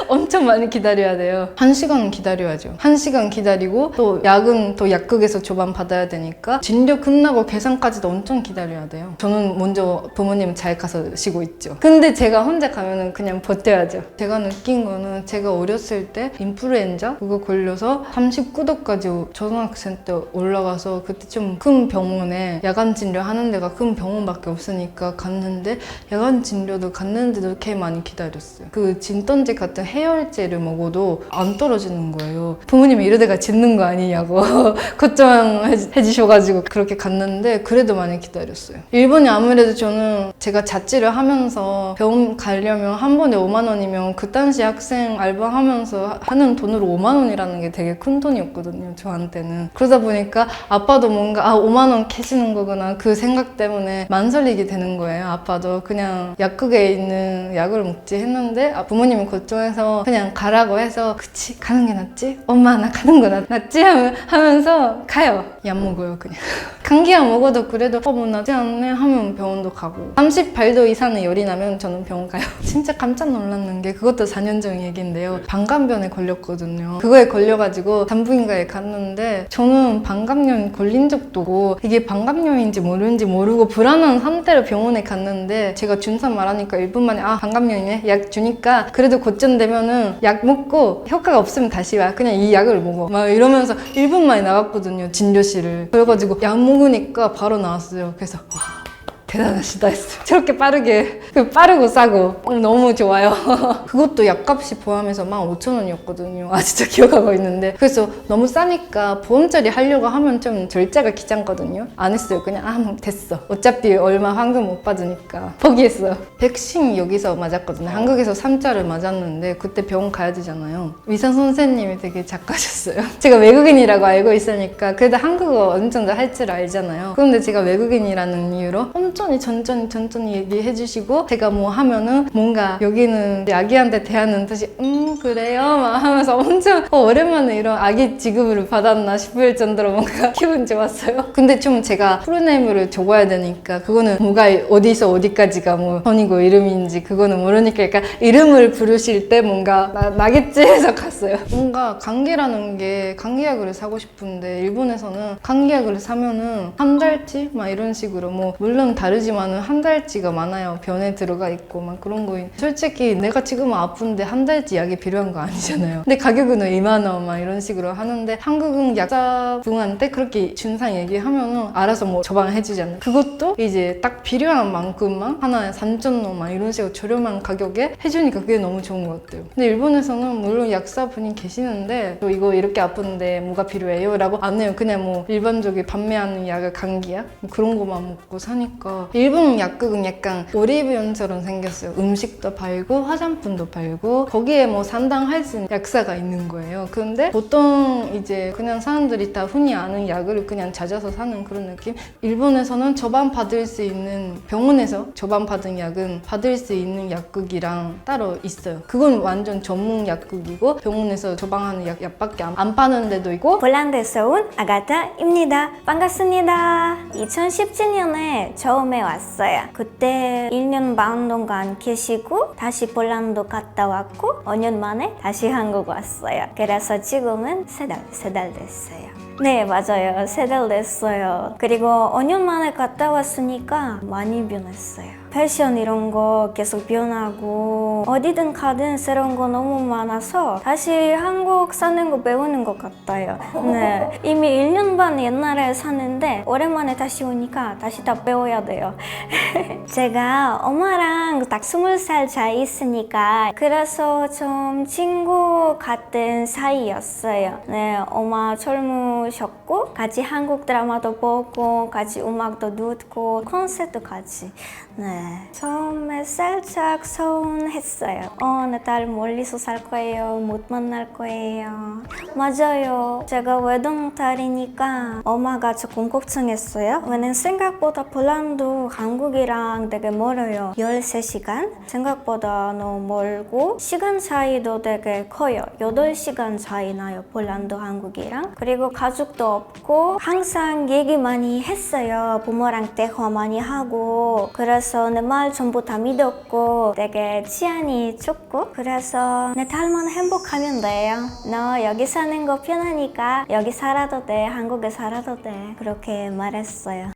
엄청 많이 기다려야 돼요. 1시간은 기다려야죠. 1시간 기다리고 또 약은 또 약국에서 조반 받아야 되니까 진료 끝나고 계산까지도 엄청 기다려야 돼요. 저는 먼저 부모님 잘 가서 쉬고 있죠. 근데 제가 혼자 가면은 그냥 버텨야죠. 제가 느낀 거는 제가 어렸을 때 인플루엔자 그거 걸려서 39도까지 초등학생 때 올라가서 그때 좀 큰 병원에 야간 진료하는 데가 큰 병원밖에 없으니까 갔는데 야간 진료도 갔는데도 꽤 많이 기다렸어요. 그 진통제 같은 해열제를 먹어도 안 떨어지는 거예요. 부모님이 이러다가 짖는 거 아니냐고 걱정해 주셔가지고 그렇게 갔는데 그래도 많이 기다렸어요. 일본이 아무래도 저는 제가 자취를 하면서 병원 가려면 한 번에 5만 원이면 그 당시 학생 알바하면서 하는 돈으로 5만 원이라는 게 되게 큰 돈이었거든요 저한테는. 그러다 보니까 아빠도 뭔가 5만 원 캐시는 거구나 그 생각 때문에 망설이게 되는 거예요. 아빠도 그냥 약국에 있는 약을 먹지 했는데 부모님이 걱정해서 그냥 가라고 해서 그치 가는 게 낫지? 엄마 나 가는 거 낫지? 하면서 가요. 약 먹어요 그냥. 감기약 먹어도 그래도 뭐 낫지 않네 하면 병원도 가고 38도 이상의 열이 나면 저는 병원 가요. 진짜 깜짝 놀랐는 게 그것도 4년 전 얘기인데요. 방광변에 걸렸거든요. 그거에 걸려가지고 산부인과에 갔는데 저는 방광염 걸린 적도 없고 이게 방광염인지 모르는지 모르고 불안한 상태로 병원에 갔는데 제가 준사 말하니까 1분 만에 방광염이네 약 주니까 그래도 고점되면은 약 먹고 효과가 없으면 다시 와 그냥 이 약을 먹어 막 이러면서 1분 만에 나갔거든요 진료실을. 그래가지고 약 먹으니까 바로 나왔어요. 그래서 와 대단하시다 했어요. 저렇게 빠르고 싸고 너무 좋아요. 그것도 약값이 포함해서 15,000원이었거든요. 진짜 기억하고 있는데 그래서 너무 싸니까 보험처리 하려고 하면 좀 절차가 귀찮거든요. 안 했어요. 그냥 뭐 됐어. 어차피 얼마 황금 못 받으니까 포기했어요. 백신 여기서 맞았거든요. 한국에서 3자를 맞았는데 그때 병원 가야 되잖아요. 의사 선생님이 되게 작가셨어요. 제가 외국인이라고 알고 있으니까 그래도 한국어 어느 정도 할 줄 알잖아요. 그런데 제가 외국인이라는 이유로 천천히 얘기해 주시고 제가 뭐 하면은 뭔가 여기는 아기한테 대하는 듯이 그래요 막 하면서 엄청 오랜만에 이런 아기 지급을 받았나 싶을 정도로 뭔가 기분 좋았어요. 근데 좀 제가 풀네임을 적어야 되니까 그거는 뭐가 어디서 어디까지가 뭐 전이고 이름인지 그거는 모르니까 약간 이름을 부르실 때 뭔가 나겠지 해서 갔어요. 뭔가 감기라는 게 감기약을 사고 싶은데 일본에서는 감기약을 사면은 한 달치 막 이런 식으로 뭐 물론 다르지만은 한 달치가 많아요. 변에 들어가 있고 막 그런 거. 솔직히 내가 지금 아픈데 한 달치 약이 필요한 거 아니잖아요. 근데 가격은 2만 원 막 이런 식으로 하는데 한국은 약사분한테 그렇게 증상 얘기하면은 알아서 뭐 처방해주잖아요. 그것도 이제 딱 필요한 만큼만 하나에 3,000원 막 이런 식으로 저렴한 가격에 해주니까 그게 너무 좋은 것 같아요. 근데 일본에서는 물론 약사분이 계시는데 저 이거 이렇게 아픈데 뭐가 필요해요? 라고 안 해요. 그냥 뭐 일반적인 판매하는 약을 감기약 뭐 그런 거만 먹고 사니까 있어서 일본 약국은 약간 올리브영처럼 생겼어요. 음식도 팔고 화장품도 팔고 거기에 뭐 상담할 수 있는 약사가 있는 거예요. 근데 보통 이제 그냥 사람들이 다 흔히 아는 약을 그냥 찾아서 사는 그런 느낌? 일본에서는 처방받을 수 있는 병원에서 처방받은 약은 받을 수 있는 약국이랑 따로 있어요. 그건 완전 전문 약국이고 병원에서 처방하는 약밖에 안 파는 데도 있고. 폴란드에서 온 아가타입니다. 반갑습니다. 2017년에 처음에 왔어요. 그때 1년 반 동안 계시고 다시 폴란드 갔다 왔고 5년 만에 다시 한국 왔어요. 그래서 지금은 3달 됐어요. 네, 맞아요. 3달 됐어요. 그리고 5년 만에 갔다 왔으니까 많이 변했어요. 패션 이런 거 계속 변하고 어디든 가든 새로운 거 너무 많아서 다시 한국 사는 거 배우는 것 같아요. 네, 이미 1년 반 옛날에 사는데 오랜만에 다시 오니까 다시 다 배워야 돼요. 제가 엄마랑 딱 20살 차이 있으니까 그래서 좀 친구 같은 사이였어요. 네, 엄마 젊으셨고 같이 한국 드라마도 보고 같이 음악도 듣고 콘서트 같이. 네, 처음에 살짝 서운했어요. 내 딸 멀리서 살 거예요. 못 만날 거예요. 맞아요. 제가 외동딸이니까 엄마가 조금 걱정했어요. 왜냐면 생각보다 폴란드 한국이랑 되게 멀어요. 13시간? 생각보다 너무 멀고 시간 차이도 되게 커요. 8시간 차이 나요. 폴란드 한국이랑. 그리고 가족도 없고 항상 얘기 많이 했어요. 부모랑 대화 많이 하고 그래서 내 말 전부 다 믿었고 되게 치안이 좋고 그래서 내 딸만 행복하면 돼요. 너 여기 사는 거 편하니까 여기 살아도 돼. 한국에 살아도 돼. 그렇게 말했어요.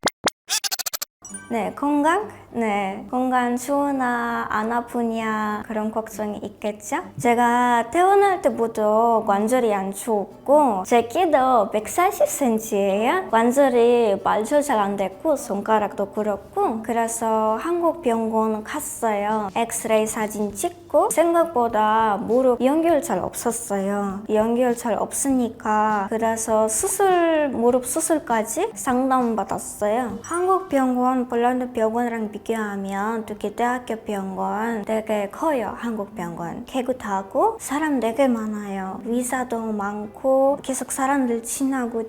네, 건강? 네, 건강 좋으나 안 아프냐 그런 걱정이 있겠죠? 제가 태어날 때부터 관절이 안 좋고 제 키도 140cm예요. 관절이 말도 잘 안 됐고 손가락도 그렇고 그래서 한국 병원 갔어요. 엑스레이 사진 찍고 생각보다 무릎 연결 잘 없었어요. 연결 잘 없으니까 그래서 무릎 수술까지 상담받았어요. 한국 병원 폴란드 병원이랑 비교하면 특히 대학교 병원 되게 커요. 한국 병원 깨끗하고 사람 되게 많아요. 의사도 많고 계속 사람들 지나고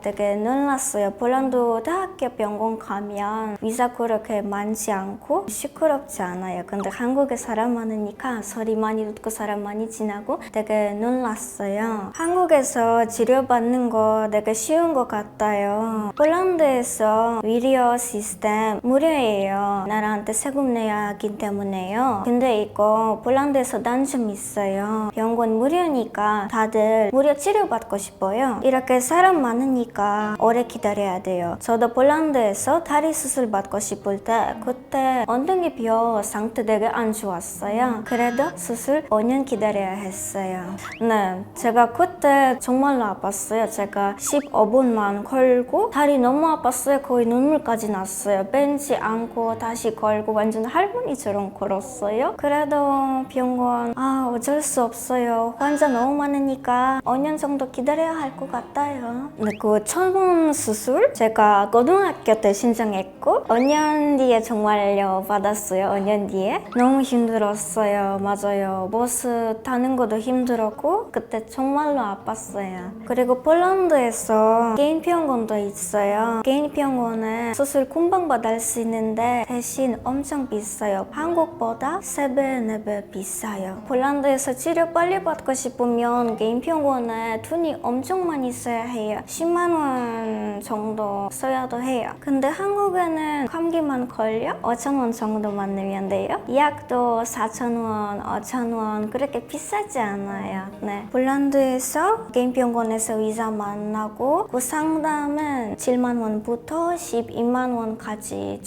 되게 놀랐어요. 폴란드 대학교 병원 가면 의사 그렇게 많지 않고 시끄럽지 않아요. 근데 한국에 사람 많으니까 소리 많이 듣고 사람 많이 지나고 되게 놀랐어요. 한국에서 치료받는 거 되게 쉬운 것 같아요. 폴란드에서 의료 시스템 무료예요. 나라한테 세금 내야 하기 때문에요. 근데 이거 폴란드에서 단점이 있어요. 병원 무료니까 다들 무료 치료받고 싶어요. 이렇게 사람 많으니까 오래 기다려야 돼요. 저도 폴란드에서 다리 수술 받고 싶을 때 그때 엉덩이뼈 상태 되게 안 좋았어요. 그래도 수술 5년 기다려야 했어요. 네, 제가 그때 정말로 아팠어요. 제가 15분만 걸고 다리 너무 아팠어요. 거의 눈물까지 났어요. 벤치 앉고 다시 걸고 완전 할머니처럼 걸었어요. 그래도 병원 어쩔 수 없어요. 환자 너무 많으니까 5년 정도 기다려야 할 것 같아요. 근데 그 처음 수술 제가 고등학교 때 신청했고 5년 뒤에 정말요 받았어요. 5년 뒤에 너무 힘들었어요. 맞아요. 버스 타는 것도 힘들었고 그때 정말로 아팠어요. 그리고 폴란드에서 개인 병원도 있어요. 개인 병원에 수술 금방 받을 수 있는데 대신 엄청 비싸요. 한국보다 3배, 4배 비싸요. 폴란드에서 치료 빨리 받고 싶으면 개인 병원에 돈이 엄청 많이 써야 해요. 10만 원 정도 써야도 해요. 근데 한국에는 감기만 걸려 5천 원 정도만 내면 돼요. 약도 4천 원, 5천 원 그렇게 비싸지 않아요. 네, 폴란드에서 개인 병원에서 의사 만나고 그 상담은 7만 원부터 12만 원까지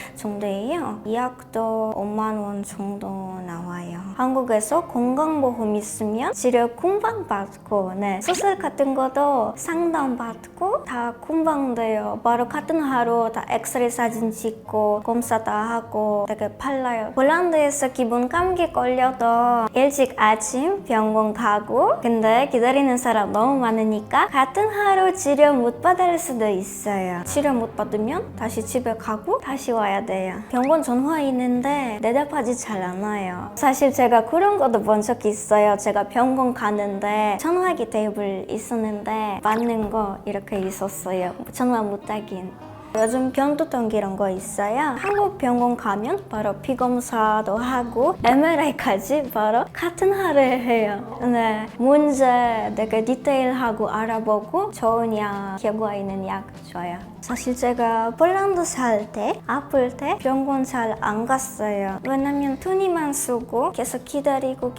정도예요. 약도 5만 원 정도 나와요. 한국에서 건강보험 있으면 치료 금방 받고 수술 같은 것도 상담받고 다 금방 돼요. 바로 같은 하루 다 엑스레이 사진 찍고 검사 다 하고 되게 빨라요. 폴란드에서 기본 감기 걸려도 일찍 아침 병원 가고 근데 기다리는 사람 너무 많으니까 같은 하루 치료 못 받을 수도 있어요. 치료 못 받으면 다시 다시 집에 가고 다시 와야 돼요. 병원 전화 있는데 대답하지 잘 않아요. 사실 제가 그런 것도 본 적 있어요. 제가 병원 가는데 전화기 테이블 있었는데 받는 거 이렇게 있었어요. 전화 못하긴. 요즘 변두통 이런 거 있어요. 한국 병원 가면 바로 피검사도 하고 MRI까지 바로 같은 하루에 해요. 네, 문제 되게 디테일하고 알아보고 좋은 약, 결과 있는 약 줘요. 사실 제가 폴란드 살 때 아플 때 병원 잘 안 갔어요. 왜냐면 돈이만 쓰고 계속 기다리고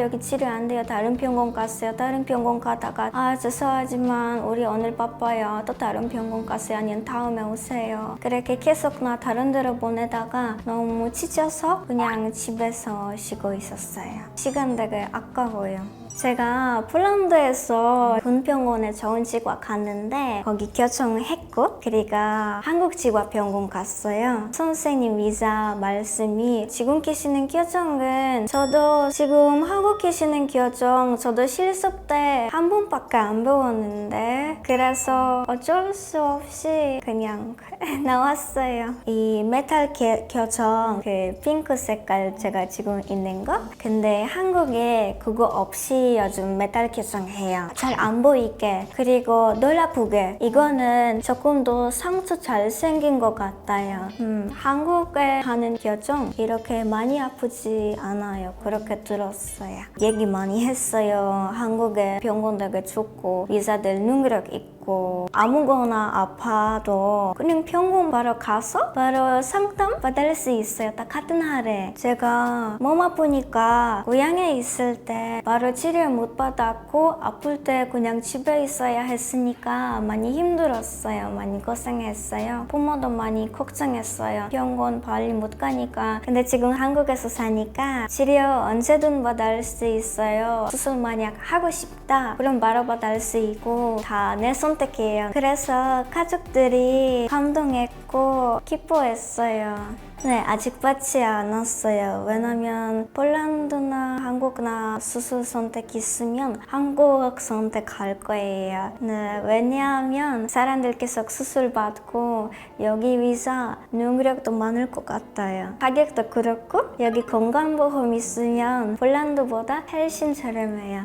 여기 치료 안 돼요. 다른 병원 갔어요. 다른 병원 가다가 죄송하지만 우리 오늘 바빠요. 또 다른 병원 갔어요. 아니면 다음에 오세요. 그렇게 계속 나 다른 데로 보내다가 너무 지쳐서 그냥 집에서 쉬고 있었어요. 시간 되게 아까워요. 제가 폴란드에서 군병원에 좋은 치과 갔는데 거기 결정했고 그리고 한국 치과병원 갔어요. 선생님 의사 말씀이 지금 계시는 교정은 저도 지금 하고 계시는 교정 저도 실습 때 한 번밖에 안 배웠는데 그래서 어쩔 수 없이 그냥 나왔어요. 이 메탈 교정 그 핑크 색깔 제가 지금 있는 거 근데 한국에 그거 없이 요즘 메탈 교정해요. 잘 안 보이게 그리고 덜 아프게 이거는 조금 더 상처 잘 생긴 것 같아요. 한국에 하는 교정 이렇게 많이 아프지 않아요. 그렇게 들었어요. 얘기 많이 했어요. 한국에 병원 되게 좋고 의사들 능력 있고 아무거나 아파도 그냥 병원 바로 가서 바로 상담 받을 수 있어요. 다 같은 하루에. 제가 몸 아프니까 고향에 있을 때 바로 치료 못 받았고 아플 때 그냥 집에 있어야 했으니까 많이 힘들었어요. 많이 고생했어요. 부모도 많이 걱정했어요. 병원 빨리 못 가니까. 근데 지금 한국에서 사니까 치료 언제든 받을 수 있어요. 수술 만약 하고 싶다 그럼 바로 받을 수 있고 다 내 선택이에요. 그래서 가족들이 감동했고 기뻐했어요. 네, 아직 받지 않았어요. 왜냐면 폴란드나 한국나 수술 선택 있으면 한국 선택할 거예요. 네, 왜냐하면 사람들 계속 수술 받고 여기 의사 능력도 많을 것 같아요. 가격도 그렇고 여기 건강보험 있으면 폴란드보다 훨씬 저렴해요.